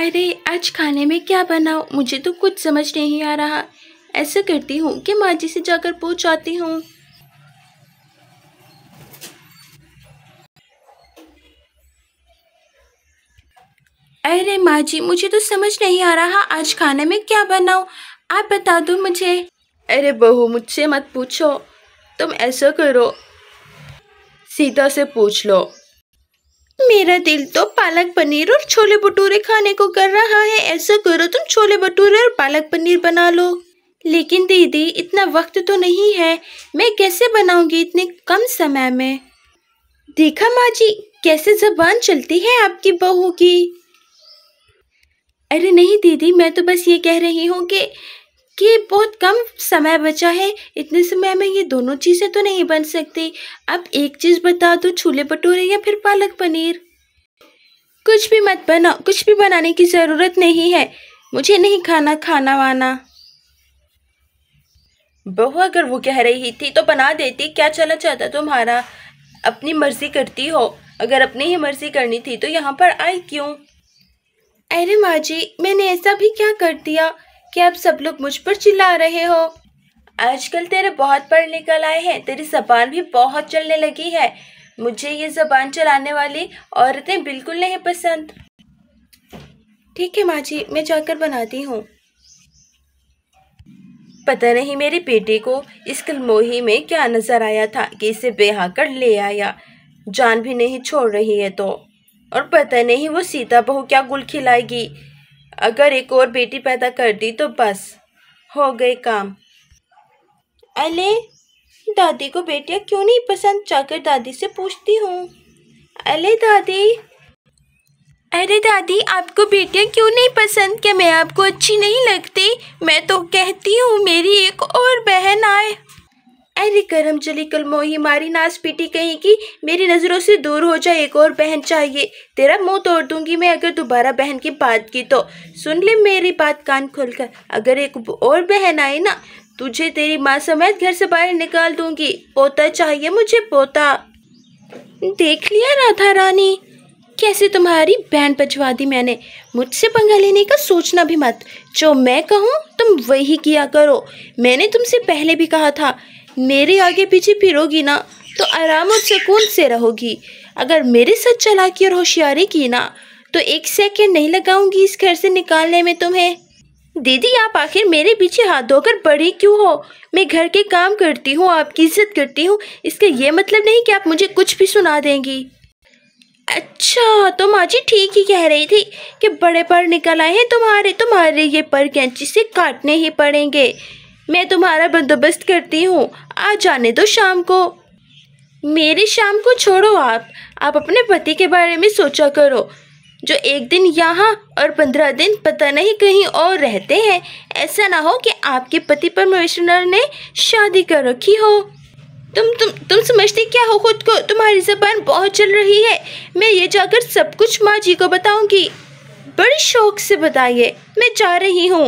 अरे आज खाने में क्या बनाऊं, मुझे तो कुछ समझ नहीं आ रहा। ऐसा करती हूँ कि माँ जी से जाकर पूछ आती हूँ। अरे माँ जी, मुझे तो समझ नहीं आ रहा आज खाने में क्या बनाऊं, आप बता दो मुझे। अरे बहू, मुझसे मत पूछो, तुम ऐसा करो, सीता से पूछ लो। मेरा दिल तो पालक पनीर और छोले भटूरे खाने को कर रहा है। ऐसा करो, तुम छोले भटूरे और पालक पनीर बना लो। लेकिन दीदी, इतना वक्त तो नहीं है, मैं कैसे बनाऊंगी इतने कम समय में। देखा माँ जी, कैसे जबान चलती है आपकी बहू की। अरे नहीं दीदी, मैं तो बस ये कह रही हूँ कि बहुत कम समय बचा है, इतने समय में ये दोनों चीज़ें तो नहीं बन सकती। आप एक चीज़ बता दो, छोले भटूरे या फिर पालक पनीर। कुछ भी मत बनाओ, कुछ भी बनाने की ज़रूरत नहीं है, मुझे नहीं खाना खाना वाना। बहू, अगर वो कह रही थी तो बना देती, क्या चला जाता तुम्हारा। अपनी मर्जी करती हो, अगर अपनी ही मर्जी करनी थी तो यहाँ पर आई क्यों। अरे माँ जी, मैंने ऐसा भी क्या कर दिया कि आप सब लोग मुझ पर चिल्ला रहे हो। आजकल तेरे बहुत पढ़ निकल आए हैं, तेरी ज़बान भी बहुत चलने लगी है। मुझे ये ज़बान चलाने वाली औरतें बिल्कुल नहीं पसंद। ठीक है माँ जी, मैं जाकर बनाती हूँ। पता नहीं मेरे बेटे को इस कलमोही में क्या नजर आया था कि इसे ब्याह कर ले आया। जान भी नहीं छोड़ रही है तो। और पता नहीं वो सीता बहू क्या गुल खिलाएगी। अगर एक और बेटी पैदा कर दी तो बस हो गए काम। अले, दादी को बेटियां क्यों नहीं पसंद, जाकर दादी से पूछती हूँ। अले दादी। अरे दादी, आपको बेटियां क्यों नहीं पसंद, क्या मैं आपको अच्छी नहीं लगती। मैं तो कहती हूँ मेरी एक और बहन आए। अरे करम चली कलमोही, मारी नास पीटी कहीं की, मेरी नज़रों से दूर हो जाए, एक और बहन चाहिए। तेरा मुंह तोड़ दूंगी मैं अगर दोबारा बहन की बात की तो। सुन ले मेरी बात कान खोलकर, अगर एक और बहन आई ना, तुझे तेरी माँ समेत घर से बाहर निकाल दूंगी। पोता चाहिए मुझे, पोता। देख लिया राधा रानी, कैसे तुम्हारी बैंड बजवा दी मैंने। मुझसे पंगा लेने का सोचना भी मत, जो मैं कहूँ तुम वही किया करो। मैंने तुमसे पहले भी कहा था, मेरे आगे पीछे फिरोगी ना तो आराम और सुकून से रहोगी। अगर मेरे साथ चालाकी और होशियारी की ना तो एक सेकंड नहीं लगाऊंगी इस घर से निकालने में तुम्हें। दीदी, आप आखिर मेरे पीछे हाथ धोकर पड़ी क्यों हो। मैं घर के काम करती हूँ, आपकी इज्जत करती हूँ, इसका ये मतलब नहीं कि आप मुझे कुछ भी सुना देंगी। अच्छा, तो माँ जी ठीक ही कह रही थी कि बड़े पर निकल आए हैं तुम्हारे ये पर कैंची से काटने ही पड़ेंगे। मैं तुम्हारा बंदोबस्त करती हूँ, आ जाने दो शाम को। मेरी शाम को छोड़ो, आप अपने पति के बारे में सोचा करो, जो एक दिन यहाँ और 15 दिन पता नहीं कहीं और रहते हैं। ऐसा ना हो कि आपके पति परमेश्वर ने शादी कर रखी हो। तुम समझती क्या हो खुद को, तुम्हारी ज़बान बहुत चल रही है। मैं ये जाकर सब कुछ माँ जी को बताऊंगी। बड़े शौक से बताइए, मैं जा रही हूँ।